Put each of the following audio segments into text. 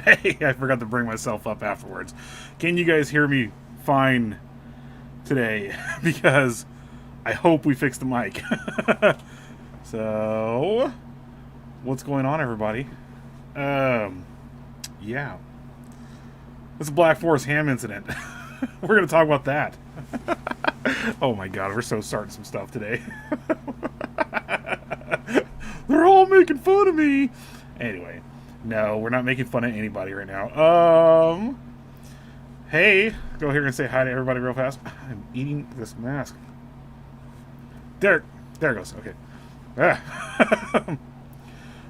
Hey, I forgot to bring myself up afterwards. Can you guys hear me fine today? Because I hope we fixed the mic. So, what's going on, everybody? Yeah. This Black Forest ham incident. We're going to talk about that. Oh my god, we're so starting some stuff today. They're all making fun of me. Anyway. No, we're not making fun of anybody right now. Hey, go here and say hi to everybody real fast. I'm eating this mask. There it goes. Okay. Ah.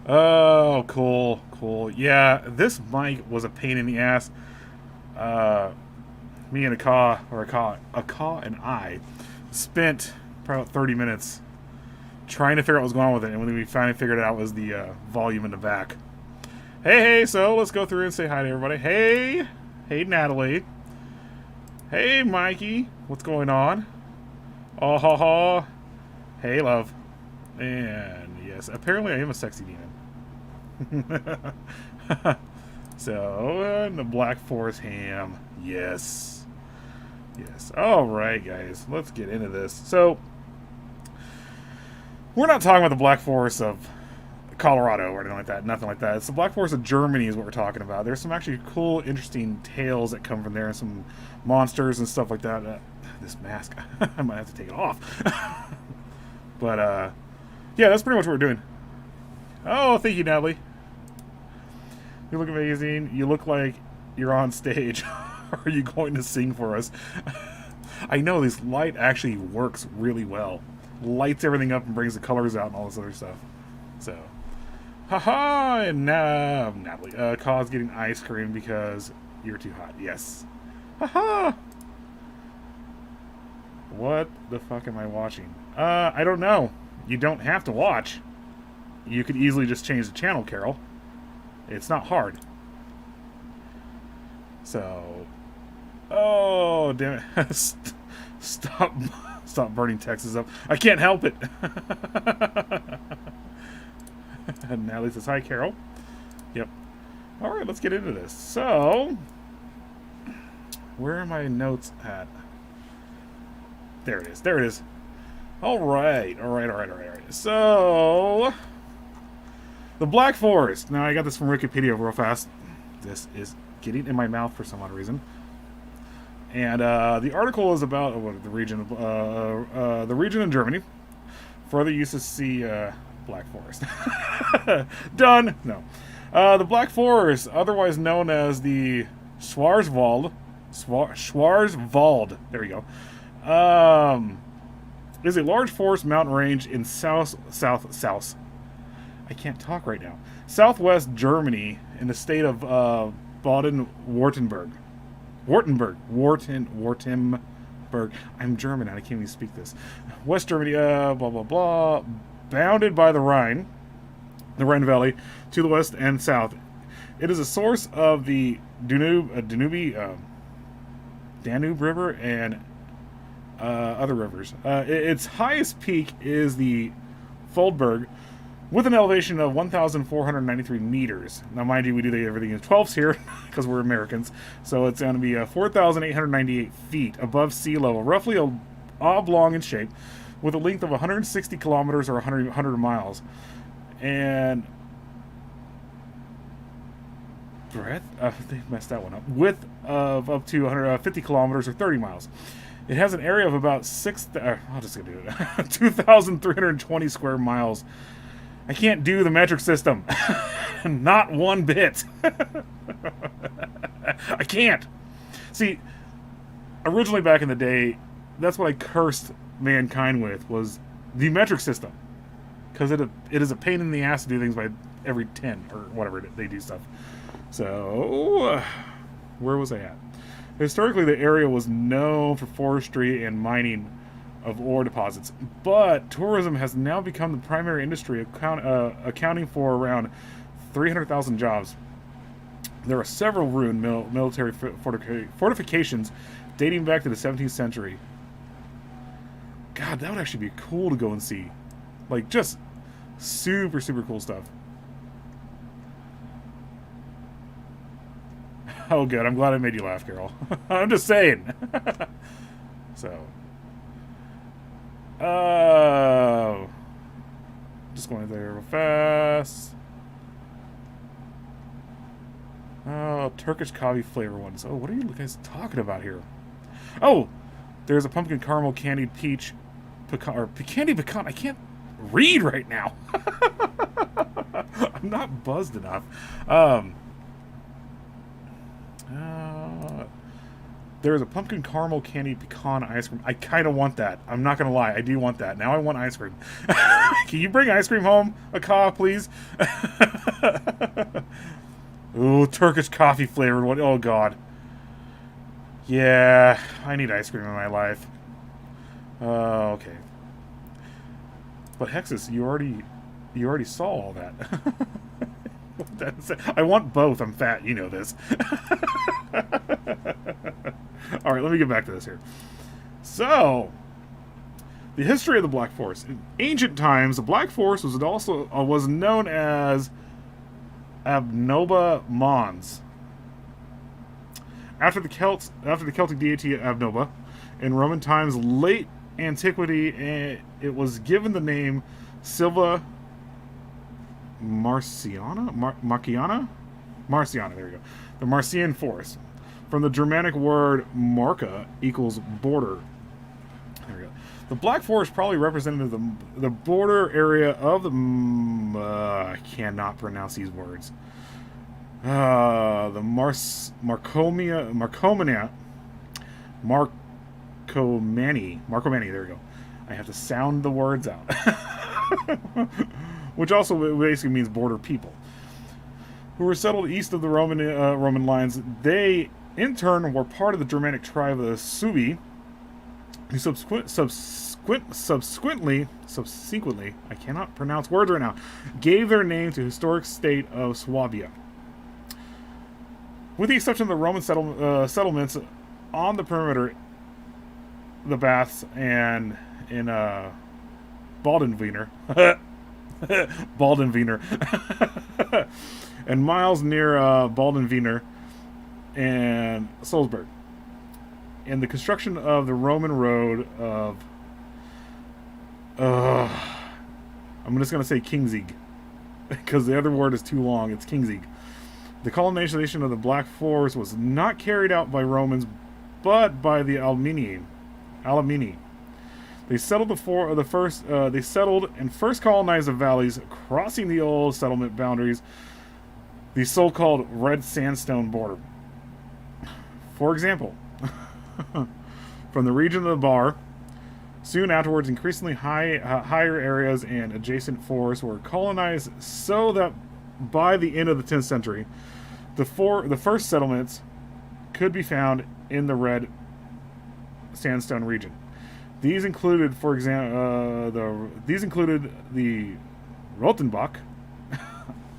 Oh, cool. Yeah, this mic was a pain in the ass. Me and a caw and I spent probably about 30 minutes trying to figure out what was going on with it, and when we finally figured it out, it was the volume in the back. Hey, so let's go through and say hi to everybody. Hey, Natalie. Hey, Mikey. What's going on? Oh, ha, ha. Hey, love. And yes, apparently I am a sexy demon. So, the Black Forest ham. Yes. All right, guys. Let's get into this. So, we're not talking about the Black Forest of Colorado or anything like that. Nothing like that. It's the Black Forest of Germany is what we're talking about. There's some actually cool, interesting tales that come from there, and some monsters and stuff like that. This mask, I might have to take it off. But yeah, that's pretty much what we're doing. Oh, thank you, Natalie. You look amazing. You look like you're on stage. Are you going to sing for us? I know this light actually works really well. Lights everything up and brings the colors out and all this other stuff. So. Haha, and now, Natalie, Cause getting ice cream because you're too hot. Yes. Haha. What the fuck am I watching? I don't know. You don't have to watch. You could easily just change the channel, Carol. It's not hard. So. Oh, damn it. Stop burning Texas up. I can't help it. And Natalie says, hi, Carol. Yep. All right, let's get into this. So, where are my notes at? There it is. All right. So, the Black Forest. Now, I got this from Wikipedia real fast. This is getting in my mouth for some odd reason. And the article is about the region in Germany. Further uses see Black Forest. Done. No. The Black Forest, otherwise known as the Schwarzwald. Schwarzwald. There we go. is a large forest mountain range in south. I can't talk right now. Southwest Germany in the state of Baden-Württemberg. Württemberg. I'm German and I can't even speak this. West Germany, blah, blah, blah. Bounded by the Rhine Valley, to the west and south. It is a source of the Danube River and other rivers. Its highest peak is the Foldberg, with an elevation of 1,493 meters. Now, mind you, we do everything in 12s here because we're Americans, so it's going to be 4,898 feet above sea level, roughly oblong in shape, with a length of 160 kilometers or 100 miles. And breadth, they messed that one up. Width of up to 150 kilometers or 30 miles. It has an area of about 2,320 square miles. I can't do the metric system. Not one bit. I can't. See, originally back in the day, that's what I cursed mankind with, was the metric system. Because it is a pain in the ass to do things by every 10 or whatever they do stuff. So, where was I at? Historically, the area was known for forestry and mining of ore deposits, but tourism has now become the primary industry, accounting for around 300,000 jobs. There are several ruined military fortifications dating back to the 17th century. God, that would actually be cool to go and see. Like, just super, super cool stuff. Oh, good. I'm glad I made you laugh, Carol. I'm just saying. So. Just going there real fast. Oh, Turkish coffee flavor ones. Oh, what are you guys talking about here? Oh, there's a pumpkin caramel candied peach pecan, or candy pecan. I can't read right now. I'm not buzzed enough. There's a pumpkin caramel candied pecan ice cream. I kind of want that. I'm not going to lie. I do want that. Now I want ice cream. Can you bring ice cream home, Aka, please? Ooh, Turkish coffee flavored one. Oh, God. Yeah, I need ice cream in my life. Okay. But Hexxus, you already saw all that. I want both. I'm fat. You know this. All right, let me get back to this here. So, the history of the Black Forest. In ancient times, the Black Forest was known as Abnoba Mons. After the Celtic deity Abnoba, in Roman times, late antiquity, it was given the name Silva Marciana? Marciana, there you go. The Marcian Forest. From the Germanic word marca equals border. There we go. The Black Forest probably represented the border area of the... I cannot pronounce these words. The Marcomani, there we go. I have to sound the words out. Which also basically means border people, who were settled east of the Roman lines. They, in turn, were part of the Germanic tribe of the Suebi, who subsequently, I cannot pronounce words right now, gave their name to the historic state of Swabia. With the exception of the Roman settlements on the perimeter, the Baths, and in Baldenwiener, and miles near Baldenwiener and Salzburg, and the construction of the Roman road of I'm just going to say Kingsieg, because the other word is too long. It's Kingsieg. The colonization of the Black Forest was not carried out by Romans, but by the Alemanni. They settled they settled and first colonized the valleys, crossing the old settlement boundaries, the so-called red sandstone border. For example, from the region of the Bar, Soon afterwards, increasingly higher areas and adjacent forests were colonized so that by the end of the 10th century, the first settlements could be found in the red sandstone region. These included, for example, the Rotenbach.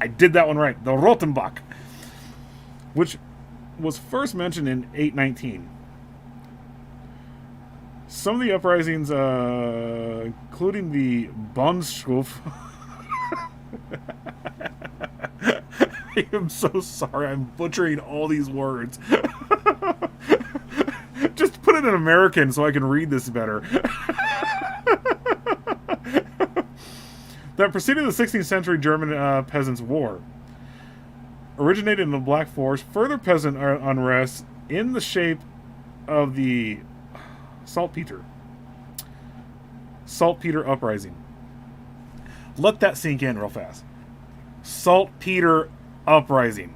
I did that one right. The Rotenbach, which was first mentioned in 819. Some of the uprisings, including the Bonschuf. I am so sorry. I'm butchering all these words. Just put it in American so I can read this better. That preceded the 16th century German Peasants' War. Originated in the Black Forest, further peasant unrest in the shape of the Saltpeter Uprising. Let that sink in real fast. Saltpeter Uprising.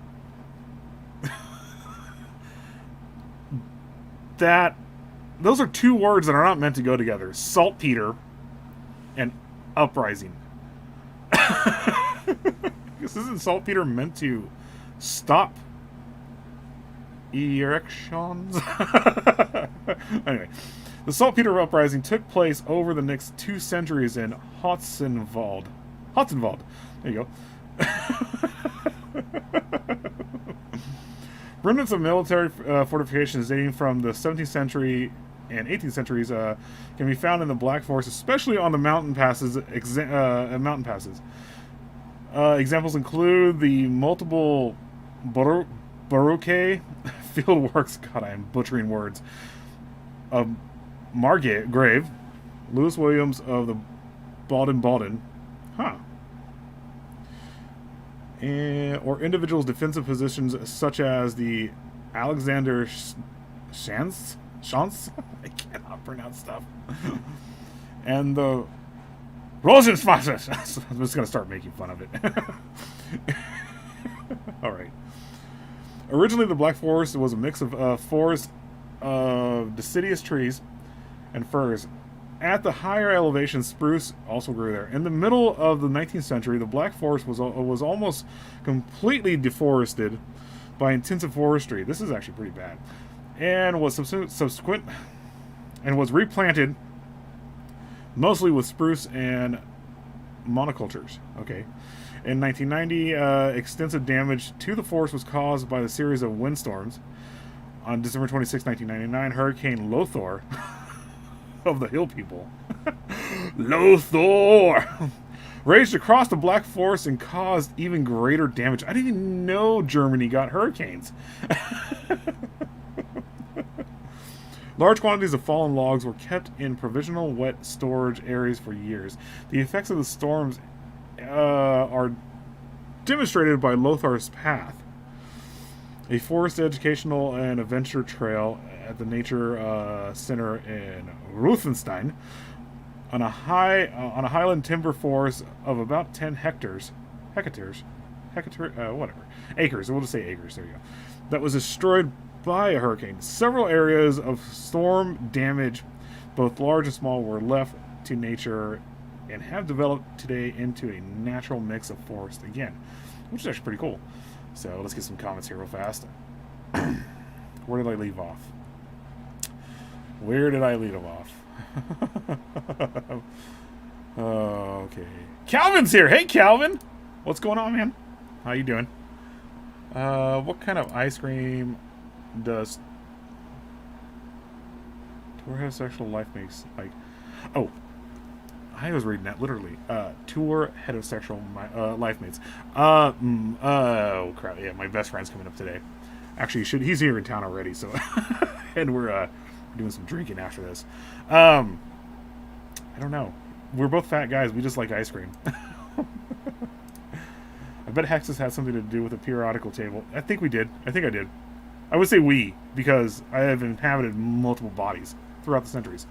Those are two words that are not meant to go together. Saltpeter and uprising. Isn't saltpeter meant to stop erections? Anyway, the saltpeter uprising took place over the next 2 centuries in Hotzenwald. There you go. Remnants of military fortifications dating from the 17th century and 18th centuries can be found in the Black Forest, especially on the mountain passes. Examples include the multiple Baroque fieldworks. God, I am butchering words. Of Margrave, Lewis Williams of the Baden. Or individuals' defensive positions such as the Alexander Schanz? I cannot pronounce stuff. And the Rosenspasses. I'm just going to start making fun of it. Alright. Originally, the Black Forest was a mix of forests of deciduous trees and firs. At the higher elevation, spruce also grew there. In the middle of the 19th century, the Black Forest was almost completely deforested by intensive forestry. This is actually pretty bad. And was subsequent and was replanted mostly with spruce and monocultures. Okay. In 1990, extensive damage to the forest was caused by the series of windstorms. On December 26, 1999, Hurricane Lothar of the Hill People. Lothar! Raged across the Black Forest and caused even greater damage. I didn't even know Germany got hurricanes. Large quantities of fallen logs were kept in provisional wet storage areas for years. The effects of the storms are demonstrated by Lothar's Path, a forest educational and adventure trail at the Nature Center in Ruthenstein, on a highland timber forest of about 10 acres. We'll just say acres. There you go. That was destroyed by a hurricane. Several areas of storm damage, both large and small, were left to nature and have developed today into a natural mix of forest again, which is actually pretty cool. So let's get some comments here real fast. Where did I leave off? Okay. Calvin's here. Hey, Calvin. What's going on, man? How you doing? What kind of ice cream does tour heterosexual life makes like? Oh, I was reading that literally. Tour heterosexual life mates. Oh crap! Yeah, my best friend's coming up today. Actually, he's here in town already. So, and we're doing some drinking after this. I don't know. We're both fat guys. We just like ice cream. I bet Hexxus had something to do with the periodical table. I think we did. I think I did. I would say we, because I have inhabited multiple bodies throughout the centuries.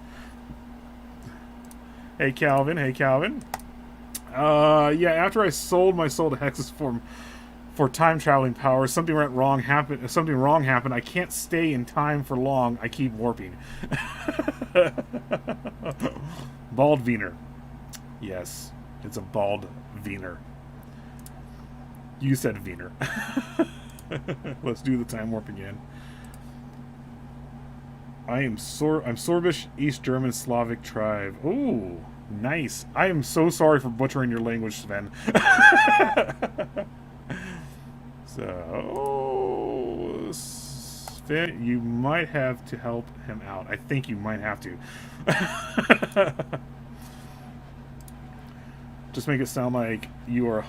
Hey, Calvin. Yeah, after I sold my soul to Hexxus for time traveling powers. Something went wrong happened. Something wrong happened. I can't stay in time for long. I keep warping. Bald Wiener. Yes, it's a bald Wiener. You said Wiener. Let's do the time warp again. I'm Sorbish, East German Slavic tribe. Ooh, nice. I am so sorry for butchering your language, Sven. So, Sven, you might have to help him out. I think you might have to. Just make it sound like you are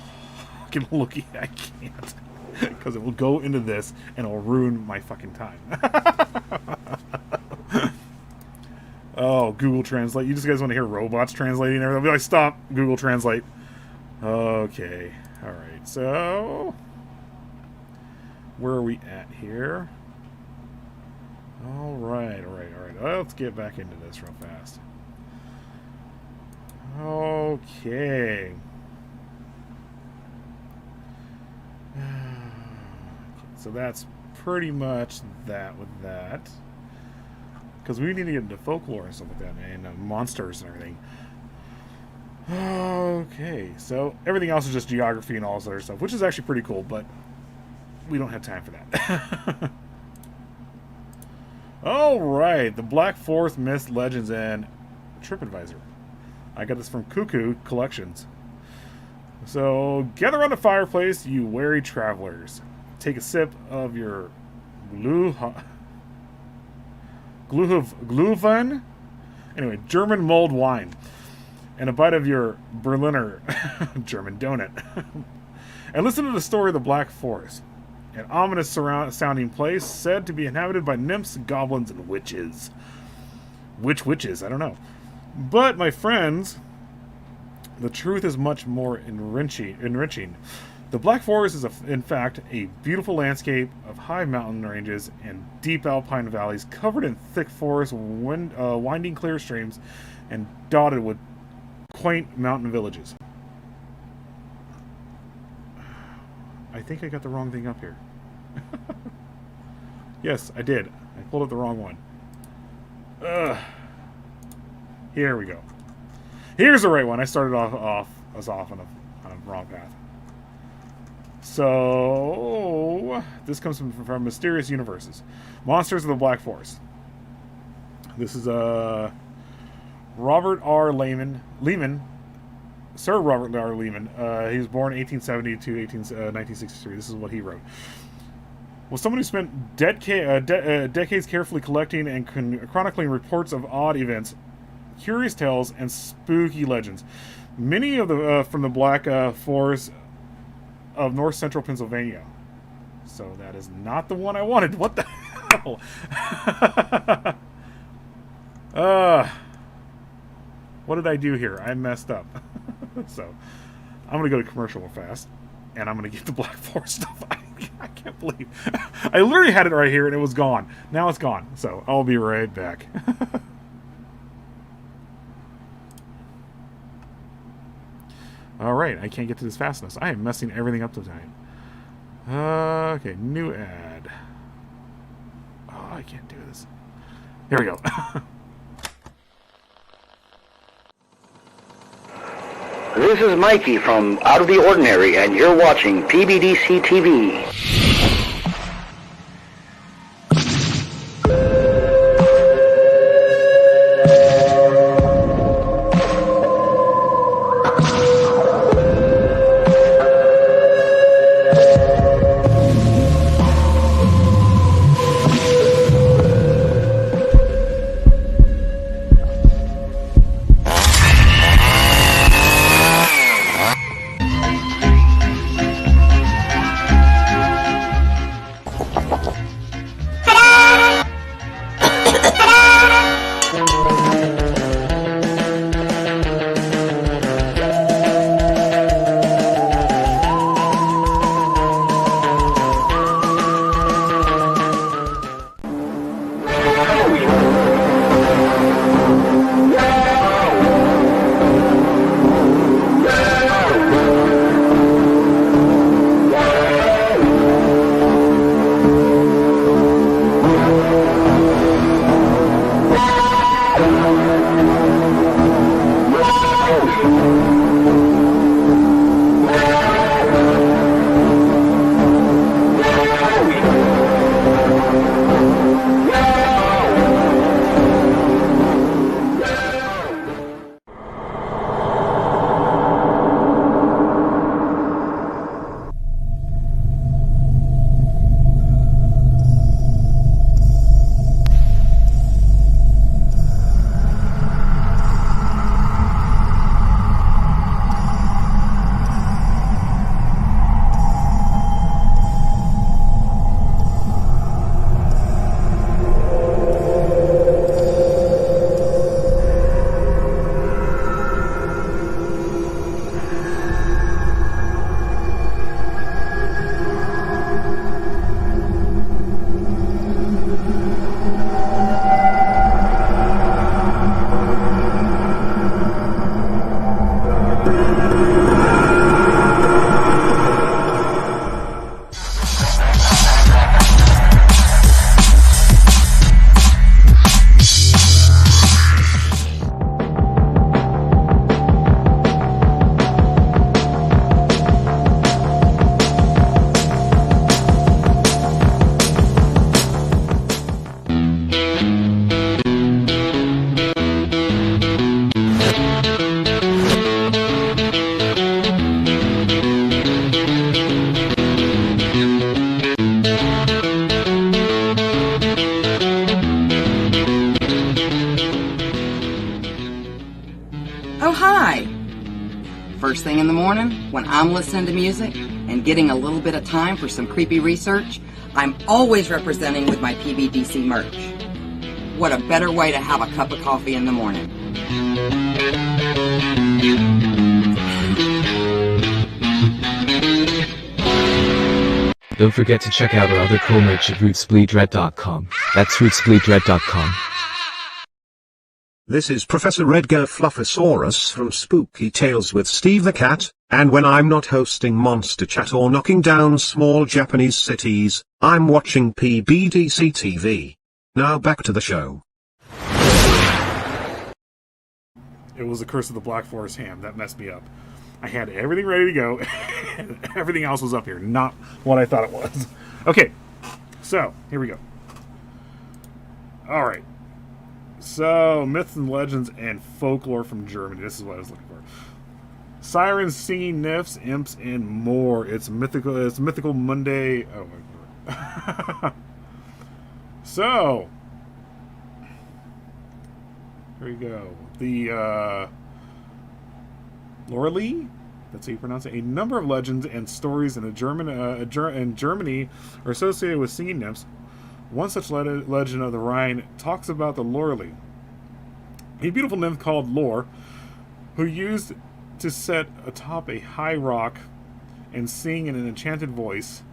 fucking looking. I can't. Because it will go into this and it will ruin my fucking time. Oh, Google Translate. You just guys want to hear robots translating and everything? I'll be like, stop, Google Translate. Okay. Alright, so... where are we at here? Alright. Let's get back into this real fast. Okay. So that's pretty much that with that. Because we need to get into folklore and stuff like that, and monsters and everything. Okay, so everything else is just geography and all this other stuff, which is actually pretty cool, but we don't have time for that. Alright, the Black Forest Myths, Legends, and TripAdvisor. I got this from Cuckoo Collections. So, gather around the fireplace, you wary travelers. Take a sip of your Glühwein? Anyway, German mulled wine. And a bite of your Berliner German donut. And listen to the story of the Black Forest. An ominous sounding place said to be inhabited by nymphs, goblins, and witches. Which witches? I don't know. But, my friends, the truth is much more enriching. The Black Forest is, in fact, a beautiful landscape of high mountain ranges and deep alpine valleys covered in thick forests, winding clear streams, and dotted with quaint mountain villages. I think I got the wrong thing up here. Yes, I did. I pulled up the wrong one. Here we go. Here's the right one. I started off on a wrong path. So, this comes from Mysterious Universes. Monsters of the Black Forest. This is Robert R. Lehman. Sir Robert R. Lehman. He was born 1870 to 1963. This is what he wrote. Was someone who spent decades carefully collecting and chronicling reports of odd events, curious tales, and spooky legends. Many of the from the Black Forest of north central Pennsylvania. So that is not the one I wanted. What the hell? What did I do here? I messed up. So I'm gonna go to commercial real fast, and I'm gonna get the Black Forest stuff. I can't believe I literally had it right here and it was gone. Now it's gone. So I'll be right back. Alright, I can't get to this fast enough. I am messing everything up tonight. Okay, new ad. Oh, I can't do this. Here we go. This is Mikey from Out of the Ordinary, and you're watching PBDC TV. Oh, hi! First thing in the morning, when I'm listening to music and getting a little bit of time for some creepy research, I'm always representing with my PBDC merch. What a better way to have a cup of coffee in the morning. Don't forget to check out our other cool merch at rootsbleedred.com. That's rootsbleedred.com. This is Professor Edgar Fluffosaurus from Spooky Tales with Steve the Cat, and when I'm not hosting Monster Chat or knocking down small Japanese cities, I'm watching PBDC TV. Now back to the show. It was the Curse of the Black Forest ham. That messed me up. I had everything ready to go, and everything else was up here, not what I thought it was. Okay, so, here we go. Alright. So, myths and legends and folklore from Germany. This is what I was looking for. Sirens, singing nymphs, imps, and more. It's mythical Monday. Oh my god. So, here we go. The Loreley, that's how you pronounce it. A number of legends and stories in Germany are associated with singing nymphs. One such legend of the Rhine talks about the Loreley, a beautiful nymph called Lore, who used to sit atop a high rock and sing in an enchanted voice.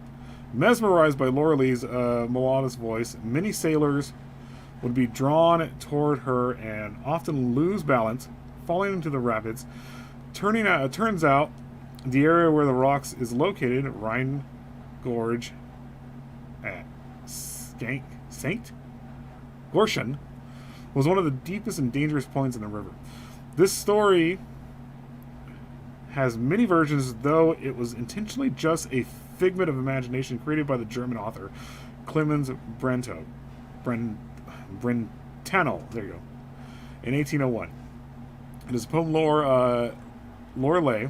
Mesmerized by Loreley's melodious voice, many sailors would be drawn toward her and often lose balance, falling into the rapids. Turns out, the area where the rocks is located, Rhine Gorge at St. Gorschen, was one of the deepest and dangerous points in the river. This story has many versions, though it was intentionally just a figment of imagination created by the German author Clemens Brentano, there you go, in 1801. It is a poem Lorelei,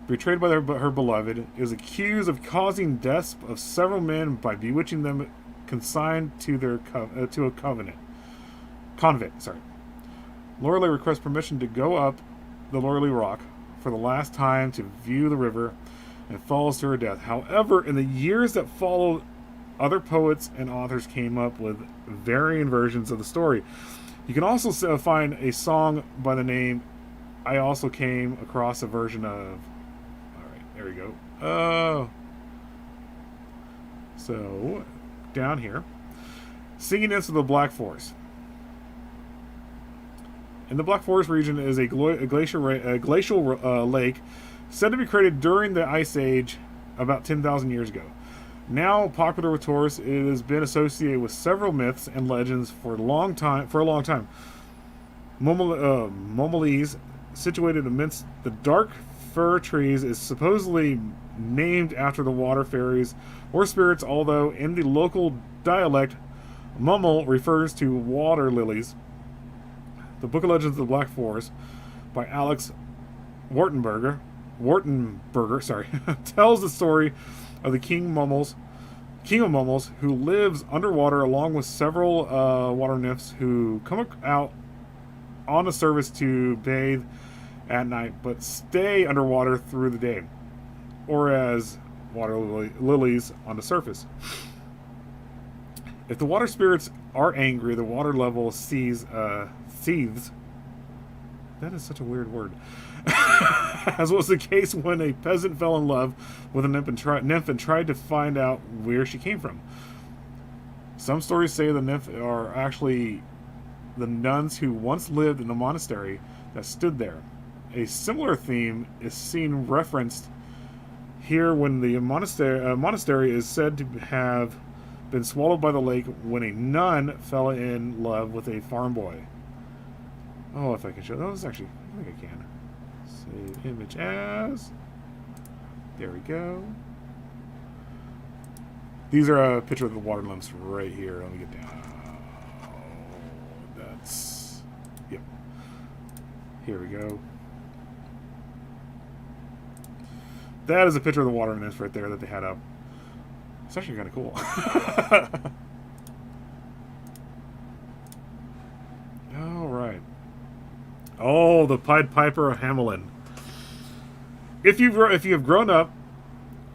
betrayed by her beloved, is accused of causing deaths of several men by bewitching them, consigned to their to a convent. Lorelei requests permission to go up the Loreley Rock for the last time to view the river, and falls to her death. However, in the years that followed, other poets and authors came up with varying versions of the story. You can also find a song by the name. I also came across a version of. All right, there we go. So down here, singing into the Black Forest. In the Black Forest region is a glacial lake said to be created during the Ice Age about 10,000 years ago. Now popular with tourists, it has been associated with several myths and legends for a long time. Momoles situated amidst the dark fir trees, is supposedly named after the water fairies or spirits, although in the local dialect, Mummel refers to water lilies. The Book of Legends of the Black Forest by Alex Wartenberger, tells the story of the King of Mummels, who lives underwater along with several water nymphs who come out on the surface to bathe at night, but stay underwater through the day, or as water lilies on the surface. If the water spirits are angry, the water level seethes. That is such a weird word. As was the case when a peasant fell in love with a nymph and tried to find out where she came from. Some stories say the nymph are actually the nuns who once lived in the monastery that stood there. A similar theme is seen referenced here when the monastery is said to have been swallowed by the lake when a nun fell in love with a farm boy. Oh, if I can show those, actually, I think I can. Save image as. There we go. These are a picture of the water nymphs right here. Let me get down. That's. Yep. Here we go. That is a picture of the water nymphs right there that they had up. It's actually kind of cool. All right. Oh, the Pied Piper of Hamelin. If you have grown up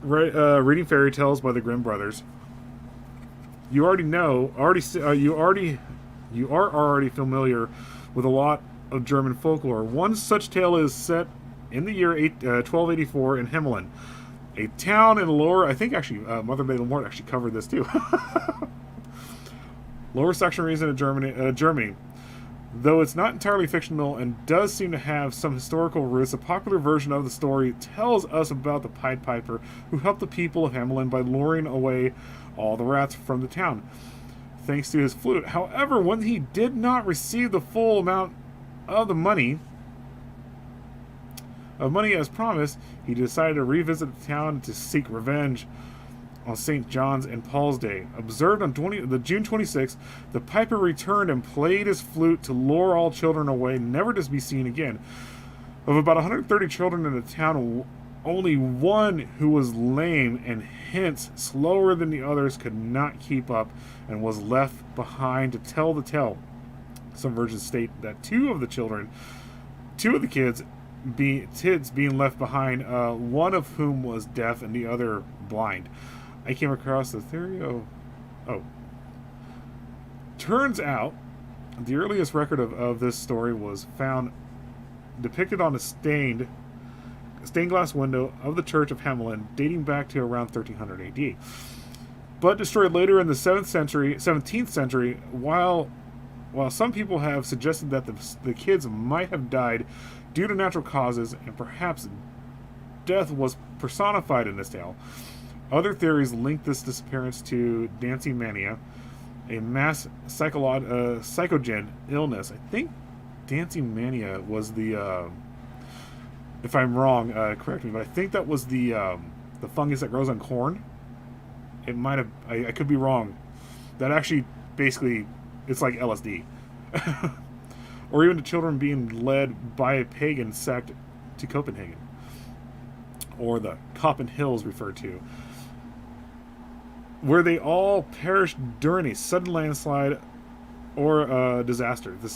reading fairy tales by the Grimm brothers, you already know, you are already familiar with a lot of German folklore. One such tale is set in the year 1284 in Hamelin, a town in Lower. I think actually Mother Maiden Mort actually covered this too. Lower Saxon region of Germany. Though it's not entirely fictional and does seem to have some historical roots, a popular version of the story tells us about the Pied Piper who helped the people of Hamelin by luring away all the rats from the town, thanks to his flute. However, when he did not receive the full amount of the money as promised, he decided to revisit the town to seek revenge on St. John's and Paul's Day. Observed on June 26th, the piper returned and played his flute to lure all children away, never to be seen again. Of about 130 children in the town, only one who was lame and hence slower than the others could not keep up and was left behind to tell the tale. Some versions state that two of the kids being left behind, one of whom was deaf and the other blind. I came across the theory turns out the earliest record of this story was found depicted on a stained glass window of the church of Hamelin, dating back to around 1300 AD, but destroyed later in the 17th century. While some people have suggested that the kids might have died due to natural causes and perhaps death was personified in this tale, other theories link this disappearance to dancing mania, a mass psychogen illness. I think dancing mania was the, if I'm wrong, correct me, but I think that was the fungus that grows on corn. It might have, I could be wrong. That actually, basically, it's like LSD. Or even the children being led by a pagan sect to Copenhagen. Or the Coppen Hills referred to, where they all perished during a sudden landslide or disaster. The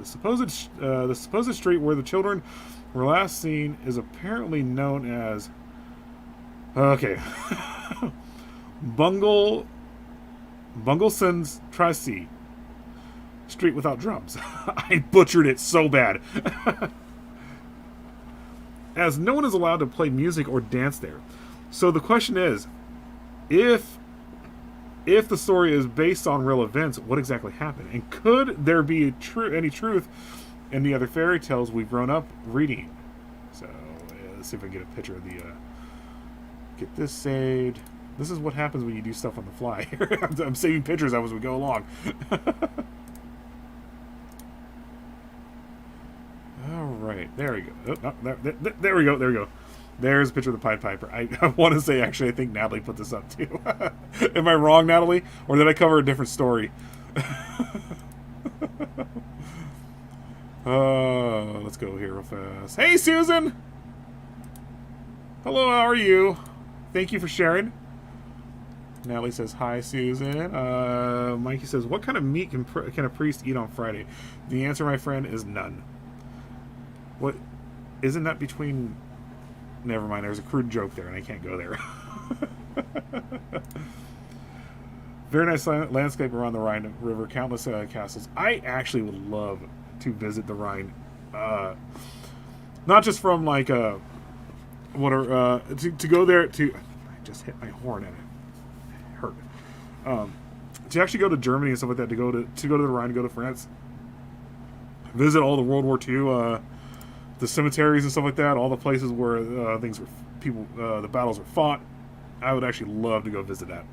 supposed street where the children were last seen is apparently known as Bungelson's Tracy Street without drums. I butchered it so bad. As no one is allowed to play music or dance there. So the question is, if the story is based on real events, what exactly happened? And could there be any truth in the other fairy tales we've grown up reading? So let's see if I can get a picture of the... get this saved. This is what happens when you do stuff on the fly. I'm saving pictures as we go along. All right, there we go. Oh, no, there we go. There we go. There's a picture of the Pied Piper. I want to say, actually, I think Natalie put this up too. Am I wrong, Natalie? Or did I cover a different story? Let's go here real fast. Hey, Susan! Hello, how are you? Thank you for sharing. Natalie says, hi, Susan. Mikey says, what kind of meat can a priest eat on Friday? The answer, my friend, is none. What? Isn't that between... Never mind, there's a crude joke there, and I can't go there. Very nice landscape around the Rhine River. Countless castles. I actually would love to visit the Rhine. Not just from, like, to go there to... I just hit my horn and it hurt. To actually go to Germany and stuff like that, to go to the Rhine, go to France, visit all the World War II, the cemeteries and stuff like that, all the places where the battles were fought. I would actually love to go visit that.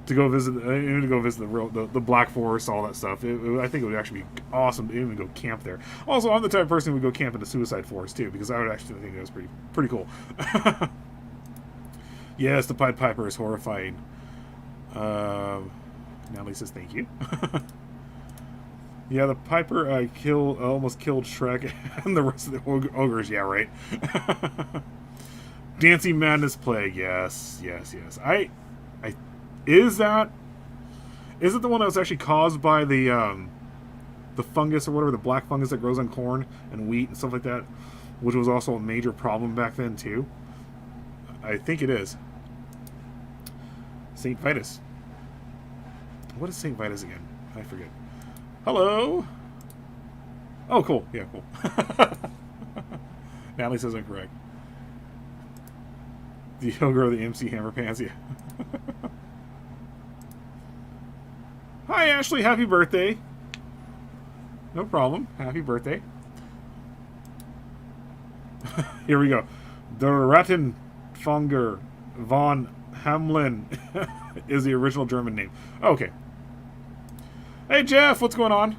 To go visit the Black Forest, all that stuff. I think it would actually be awesome to even go camp there. Also, I'm the type of person who would go camp in the Suicide Forest too, because I would actually think that was pretty cool. Yes, the Pied Piper is horrifying. Natalie says thank you. Yeah, the Piper almost killed Shrek and the rest of the ogres. Yeah, right. Dancing Madness Plague. Yes. Is it the one that was actually caused by the fungus or whatever, the black fungus that grows on corn and wheat and stuff like that, which was also a major problem back then too? I think it is. St. Vitus. What is St. Vitus again? I forget. Hello. Oh, cool. Yeah, cool. Natalie says I'm correct. The ogre of the MC Hammer Pants. Yeah. Hi, Ashley. Happy birthday. No problem. Happy birthday. Here we go. The Rattenfanger von Hamlin is the original German name. Okay. Hey, Jeff. What's going on?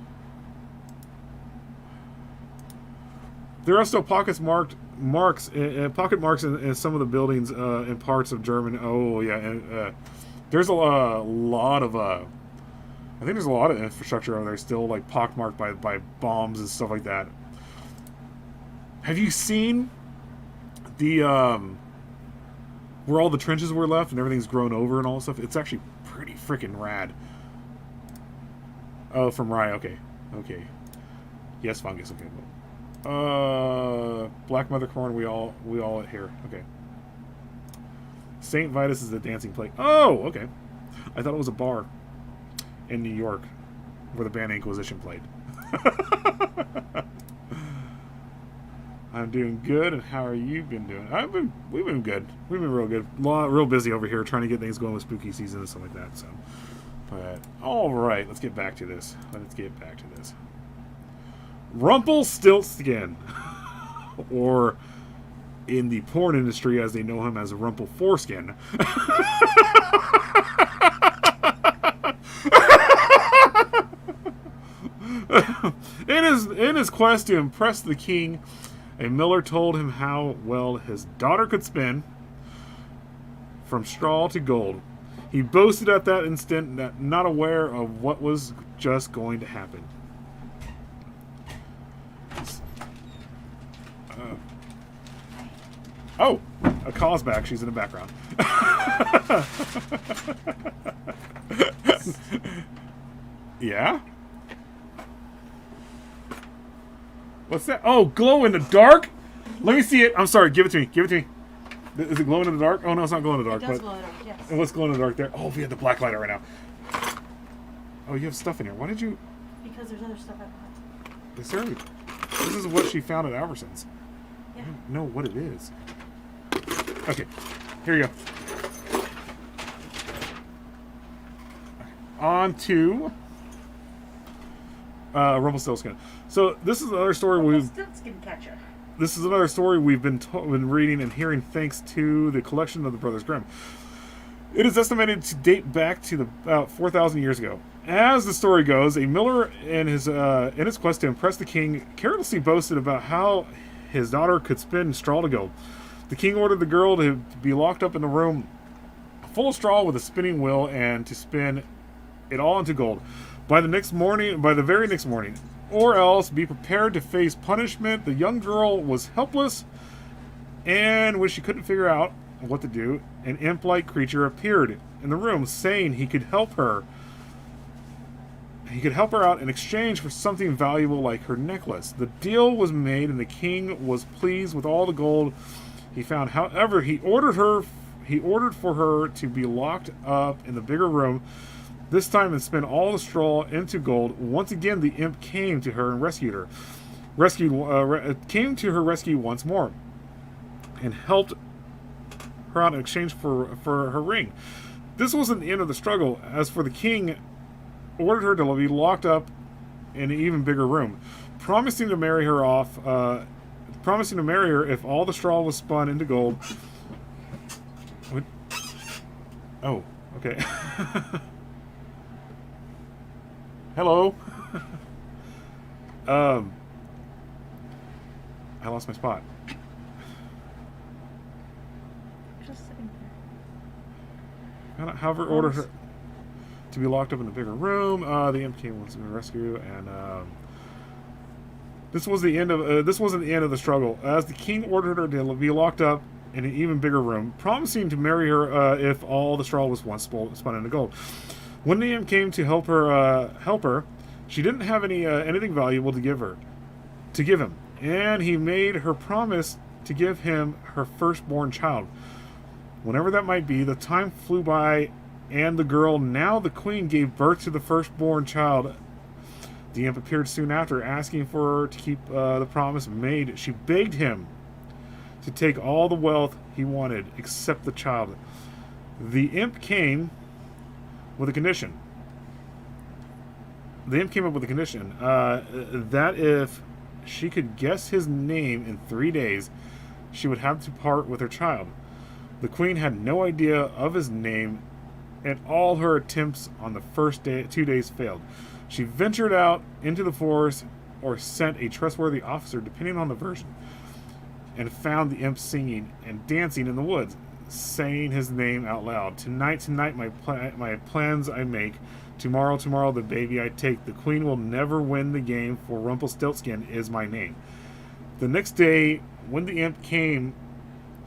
There are still pocket marks in some of the buildings in parts of Germany. Oh, yeah. And, there's a lot of... I think there's a lot of infrastructure over there still, like, pockmarked by bombs and stuff like that. Have you seen the, where all the trenches were left and everything's grown over and all that stuff? It's actually pretty freaking rad. Oh, from Rye, okay. Okay. Yes, fungus, okay. Black Mother Corn, we all here. Okay. St. Vitus is a dancing plague. Oh, okay. I thought it was a bar in New York where the band Inquisition played. I'm doing good, and how are you been doing? We've been good. We've been real good. Real busy over here trying to get things going with spooky season and stuff like that. So, but all right, let's get back to this. Rumpelstiltskin, or in the porn industry, as they know him as Rumple Foreskin. In his quest to impress the king, a miller told him how well his daughter could spin from straw to gold. He boasted at that instant that not aware of what was just going to happen. Oh, a call's back. She's in the background. Yeah? What's that? Oh, glow in the dark? Let me see it. I'm sorry. Give it to me. Is it glowing in the dark? Oh, no, it's not glowing in the dark. It does glow in the dark, yes. And what's glowing in the dark there? Oh, we have the black light right now. Oh, you have stuff in here. Why did you... Because there's other stuff I bought. Is there... This is what she found at Albertsons. Yeah. I don't know what it is. Okay. Here you go. On to... Rumpelstiltskin. So this is another story Rumpelstiltskin catcher. This is another story we've been reading and hearing thanks to the collection of the Brothers Grimm. It is estimated to date back to about 4,000 years ago, As the story goes, a miller in his quest to impress the king carelessly boasted about how his daughter could spin straw to gold. The king ordered the girl to be locked up in a room full of straw with a spinning wheel and to spin it all into gold by the very next morning, or else be prepared to face punishment. The young girl was helpless, and when she couldn't figure out what to do, an imp-like creature appeared in the room, saying he could help her. He could help her out in exchange for something valuable like her necklace. The deal was made, and the king was pleased with all the gold he found. However, he ordered for her to be locked up in the bigger room, this time and spin all the straw into gold. Once again, the imp came to her and came to her rescue once more, and helped her out in exchange for her ring. This wasn't the end of the struggle. As for the king, ordered her to be locked up in an even bigger room, promising to marry her if all the straw was spun into gold. What? Oh, okay. Hello. I lost my spot. Just sitting there. However, ordered her to be locked up in the bigger room. The imp came once in the rescue, and this wasn't the end of the struggle. As the king ordered her to be locked up in an even bigger room, promising to marry her if all the straw was once spun into gold. When the imp came to help her, she didn't have anything valuable to give him, and he made her promise to give him her firstborn child. Whenever that might be, the time flew by, and the girl, now the queen, gave birth to the firstborn child. The imp appeared soon after, asking for her to keep the promise made. She begged him to take all the wealth he wanted, except the child. The imp came with a condition. The imp came up with a condition that if she could guess his name in 3 days, she would have to part with her child. The queen had no idea of his name, and all her attempts on the first 2 days failed. She ventured out into the forest or sent a trustworthy officer, depending on the version, and found the imp singing and dancing in the woods, saying his name out loud. Tonight, my plans I make. Tomorrow, the baby I take. The queen will never win the game, for Rumpelstiltskin is my name. The next day, when the imp came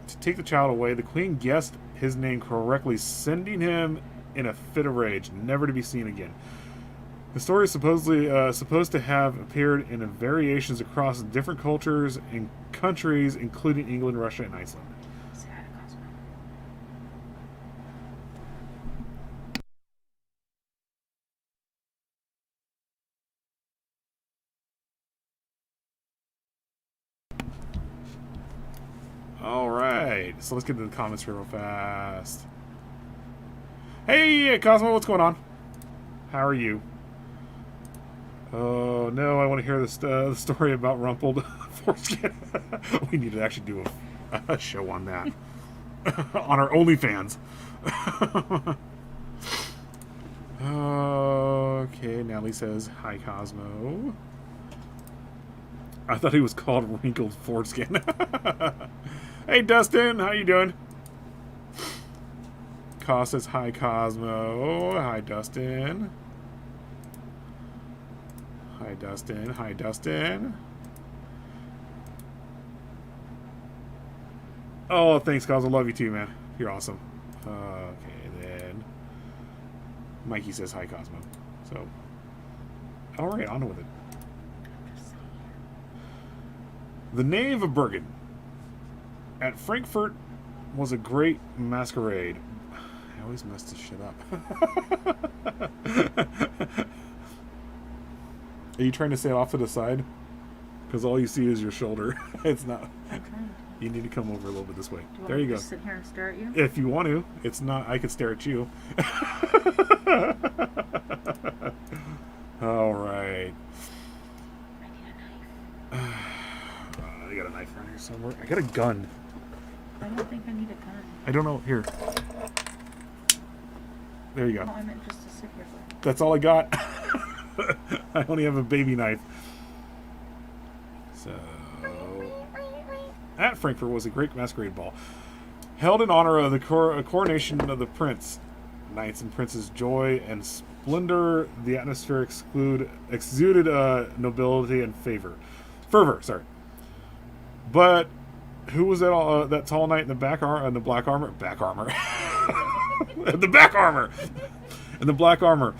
to take the child away, the queen guessed his name correctly, sending him in a fit of rage, never to be seen again. The story is supposed to have appeared in variations across different cultures and countries, including England, Russia, and Iceland. Alright, so let's get to the comments real fast. Hey, Cosmo, what's going on? How are you? Oh, no, I want to hear the story about rumpled foreskin. We need to actually do a show on that. On our OnlyFans. Okay, Natalie says, hi, Cosmo. I thought he was called Wrinkled Foreskin. Hey, Dustin, how you doing? Cos says, hi, Cosmo. Hi, Dustin. Hi, Dustin. Hi, Dustin. Oh, thanks, Cosmo. Love you too, man. You're awesome. Okay, then Mikey says, hi, Cosmo. So, all right, on with it. The Knave of Bergen. At Frankfurt was a great masquerade. I always mess this shit up. Are you trying to say it off to the side? Because all you see is your shoulder. It's not. I'm trying to. You need to come over a little bit this way. Do you There want you me go. to sit here and stare at you? If you want to. It's not. I could stare at you. All right. I need a knife. I got a knife around here somewhere. I got a gun. I don't think I need a gun. I don't know. Here. There you go. No, I meant just a secret one. That's all I got. I only have a baby knife. So, at Frankfurt was a great masquerade ball, held in honor of the coronation of the prince. Knights and princes' joy and splendor. The atmosphere exuded nobility and fervor. Sorry, but who was that? That tall knight in the black armor. In the black armor. In the black armor.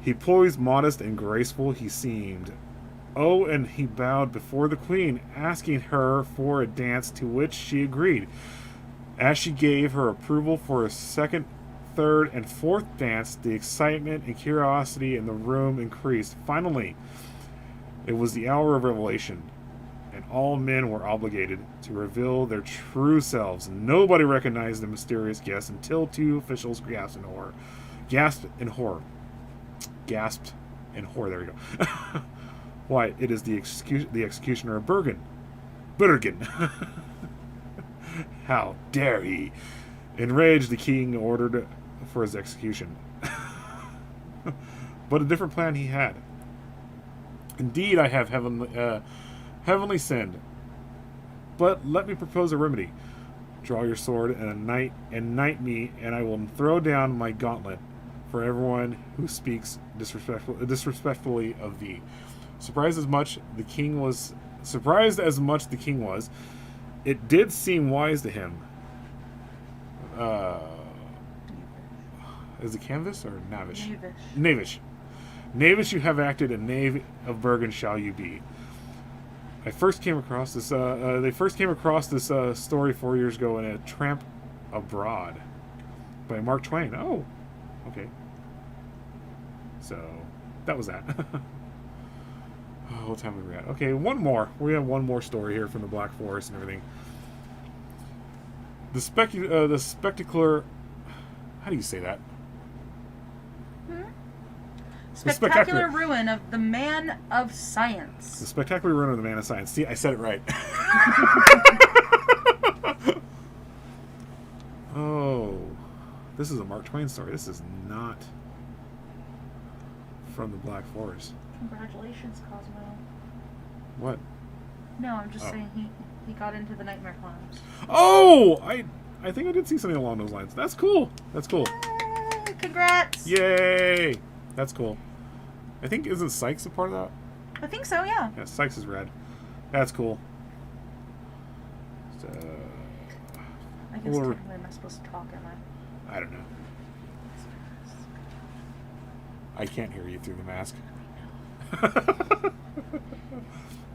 He poised, modest, and graceful he seemed. Oh, and he bowed before the queen, asking her for a dance, to which she agreed. As she gave her approval for a second, third, and fourth dance, the excitement and curiosity in the room increased. Finally, it was the hour of revelation, and all men were obligated to reveal their true selves. Nobody recognized the mysterious guest until two officials gasped in horror. There we go. Why, it is the executioner of Bergen. How dare he? Enraged, the king ordered for his execution. But a different plan he had. Indeed, I have heavenly sinned. But let me propose a remedy. Draw your sword and knight me, and I will throw down my gauntlet for everyone who speaks disrespectfully of thee. Surprised as much the king was, it did seem wise to him. Is it canvas or Navish? Knavish, you have acted, and knave of Bergen shall you be. They first came across this story 4 years ago in A Tramp Abroad by Mark Twain. Oh, okay. So that was that. What time are we at? Okay, one more. We have one more story here from the Black Forest and everything. The spectacular. How do you say that? Spectacular ruin of the man of science. The spectacular ruin of the man of science. See, I said it right. Oh, this is a Mark Twain story. This is not from the Black Forest. Congratulations, Cosmo. What? No, I'm just saying he got into the Nightmare Farms. Oh, I think I did see something along those lines. That's cool. That's cool. Yay, congrats. Yay! That's cool. I think, isn't Sykes a part of that? I think so, yeah. Yeah, Sykes is rad. That's cool. So, I guess technically I'm not supposed to talk, am I? I don't know. I can't hear you through the mask.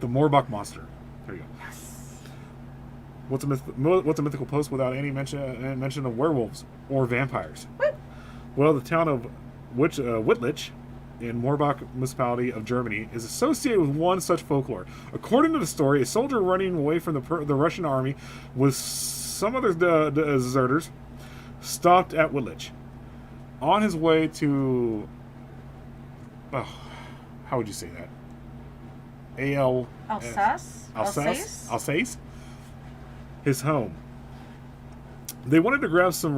The Morbach monster. There you go. Yes. What's a mythical post without any mention of werewolves or vampires? What? Well, the town of Wittlich in Morbach municipality of Germany is associated with one such folklore. According to the story, a soldier running away from the Russian army with some other deserters stopped at Wittlich. On his way to... how would you say that? Alsace? His home. They wanted to grab some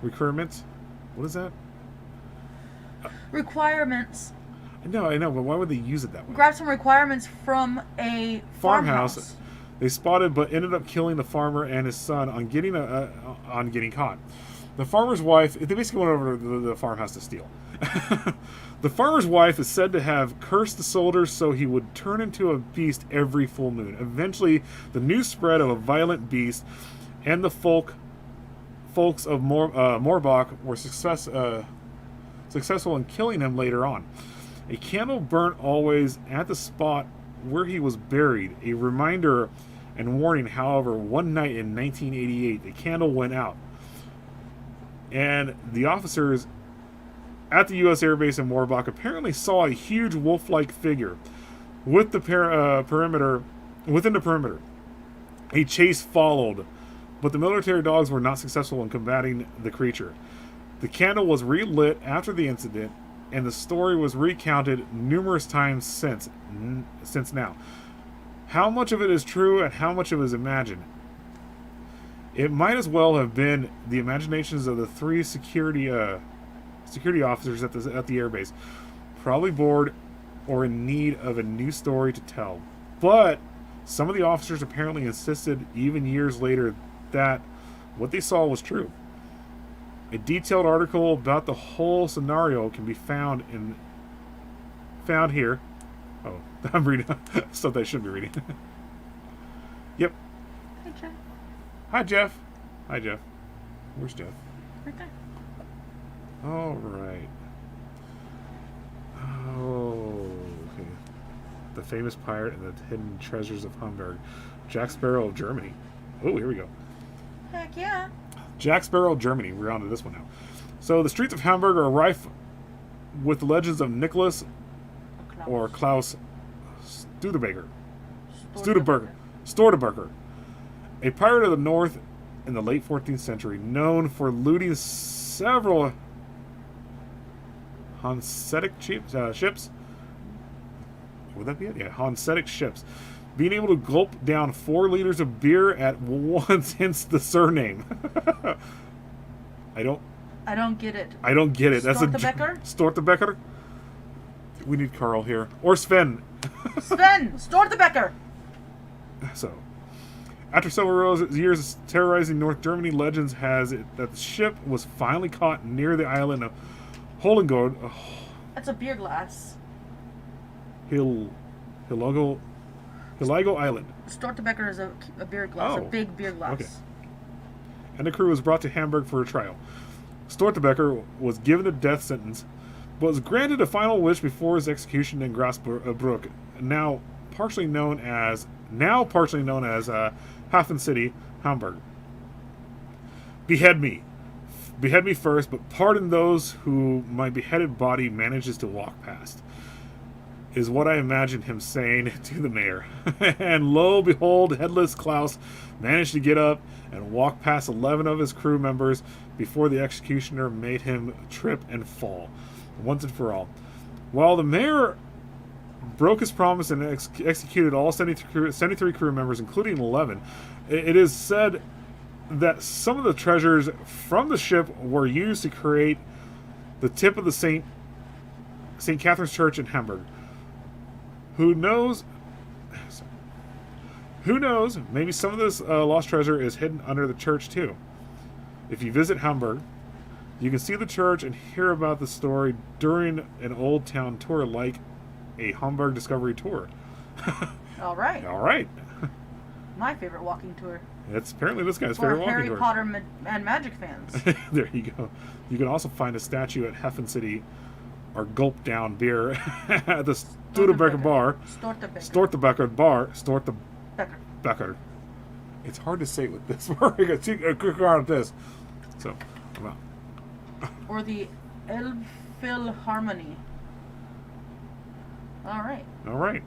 requirements. What is that? Requirements. I know, but why would they use it that way? Grab some requirements from a farmhouse. They spotted, but ended up killing the farmer and his son on getting caught. The farmer's wife. They basically went over to the farmhouse to steal. The farmer's wife is said to have cursed the soldier so he would turn into a beast every full moon. Eventually, the news spread of a violent beast, and the folks of Morbach were successful in killing him later on. A candle burnt always at the spot where he was buried. A reminder and warning, however, one night in 1988, the candle went out. And the officers at the U.S. Air Base in Morbach apparently saw a huge wolf-like figure within the perimeter. A chase followed, but the military dogs were not successful in combating the creature. The candle was relit after the incident, and the story was recounted numerous times since now. How much of it is true and how much of it is imagined? It might as well have been the imaginations of the three security officers at the airbase, probably bored or in need of a new story to tell. But some of the officers apparently insisted, even years later, that what they saw was true. A detailed article about the whole scenario can be found here. Oh, I'm reading stuff that I should be reading. Yep. Hey, Jeff. Hi, Jeff. Hi, Jeff. Where's Jeff? Right there. All right. Oh, okay. The famous pirate and the hidden treasures of Hamburg. Jack Sparrow of Germany. Oh, here we go. Heck yeah. Jack Sparrow of Germany. We're on to this one now. So the streets of Hamburg are rife with the legends of Nicholas or Klaus Studebaker. Storteberger, a pirate of the north in the late 14th century, known for looting several Hanseatic ships. Would that be it? Yeah, Hanseatic ships. Being able to gulp down 4 liters of beer at once, hence the surname. I don't get it. That's Stortebeker? We need Carl here. Or Sven. Stortebeker! So, after several years of terrorizing North Germany, legends has it that the ship was finally caught near the island of Hollengord. That's a beer glass. Hilago Island. Stortebeker is a beer glass, a big beer glass. Okay. And the crew was brought to Hamburg for a trial. Stortebeker was given a death sentence, but was granted a final wish before his execution in Grasbrook, now partially known as Hafen City, Hamburg. Behead me first, but pardon those who my beheaded body manages to walk past, is what I imagine him saying to the mayor. And lo, behold, headless Klaus managed to get up and walk past 11 of his crew members before the executioner made him trip and fall, once and for all. While the mayor broke his promise and executed all 73 crew members, including 11, it is said that some of the treasures from the ship were used to create the tip of the St. Catherine's Church in Hamburg. Who knows? Maybe some of this lost treasure is hidden under the church too. If you visit Hamburg, you can see the church and hear about the story during an old town tour, like a Hamburg Discovery tour. All right. My favorite walking tour. It's apparently this guy's favorite walking tour. For Harry Potter and Magic fans. There you go. You can also find a statue at Hafen City, or gulp down beer at the Studebaker bar. Stortebeker bar. Stortebeker. It's hard to say with this word. Quick on this. So, I'm out. Or the Elbphilharmonie. All right.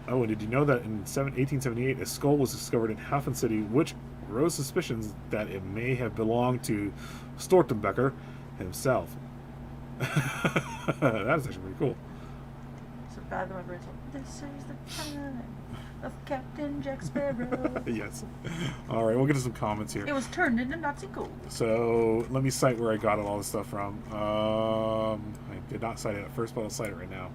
Oh, and did you know that in 1878 a skull was discovered in Hafen City, which rose suspicions that it may have belonged to Stortebeker himself? That is actually pretty cool. So bad that my brain's like, this is the time of Captain Jack Sparrow. Yes. All right, we'll get to some comments here. It was turned into Nazi gold. So let me cite where I got all this stuff from. I did not cite it at first, but I'll cite it right now.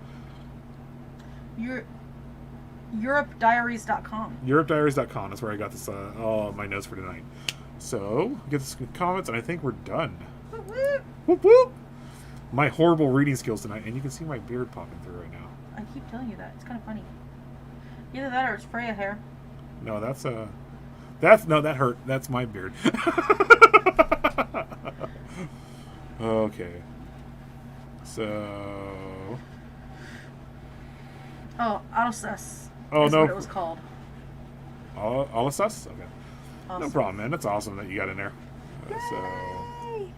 EuropeDiaries.com. EuropeDiaries.com. That's where I got this. All my notes for tonight. So get some comments, and I think we're done. Whoop, whoop. Whoop whoop. My horrible reading skills tonight, and you can see my beard popping through right now. I keep telling you that. It's kind of funny. Either that or it's Freya hair. No, that hurt. That's my beard. Okay. So. Oh, Alsace. Oh, That's no. what it was called. Alsace? Okay. Awesome. No problem, man. That's awesome that you got in there. So.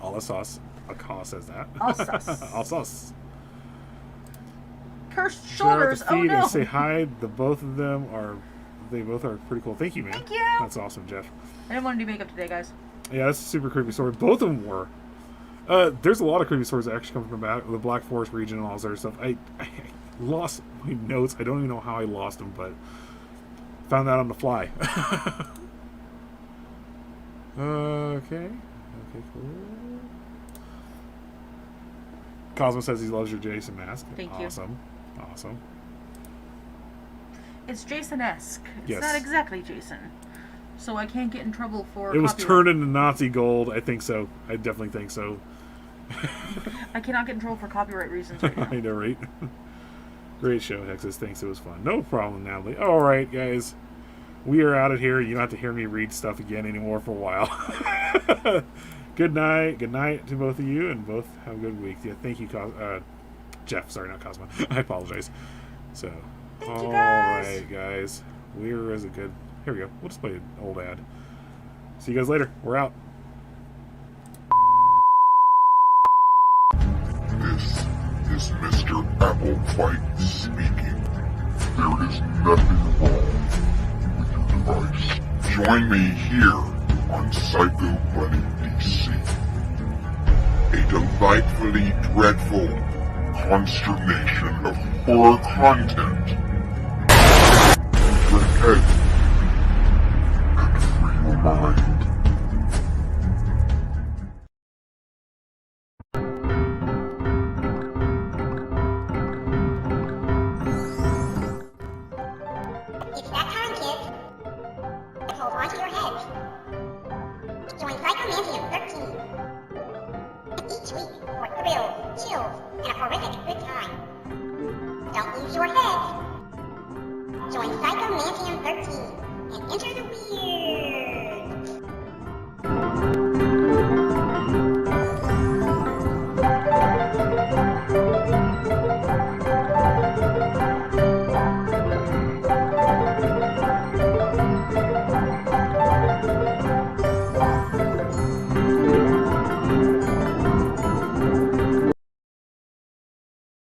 Alsace. Akala says that. Alsace. Alsace. Cursed Shout out shoulders. to Oh Feed no. and say hi. Both are pretty cool. Thank you, man. Thank you. That's awesome, Jeff. I didn't want to do makeup today, guys. Yeah, that's a super creepy story. Both of them were. There's a lot of creepy stories that actually come from the Black Forest region and all this other stuff. I lost my notes. I don't even know how I lost them, but Found that on the fly. Okay. Okay, cool. Cosmo says he loves your Jason mask. Thank you. Awesome. Awesome. It's Jason-esque. It's Yes. not exactly Jason. So I can't get in trouble for It was copyright. turned into Nazi gold. I think so. I definitely think so. I cannot get in trouble for copyright reasons right now. I know, right? Great show, Hexxus. Thanks. It was fun. No problem, Natalie. All right, guys. We are out of here. You don't have to hear me read stuff again anymore for a while. Good night. Good night to both of you, and both have a good week. Yeah, thank you, Jeff. Sorry, not Cosmo. I apologize. So, Thank you, all guys. right, guys. Where is a good... Here we go. We'll just play an old ad. See you guys later. We're out. This is Mr. Applewhite speaking. There is nothing wrong with your device. Join me here on Psycho Bunny DC. A delightfully dreadful consternation of horror content. Use your head and free your mind. It's that time, kids. Hold on to your heads. Join Psychomantium 13. Each week for thrills, chills, and a horrific good time. Don't lose your heads. Join Psychomantium 13 and enter the weird.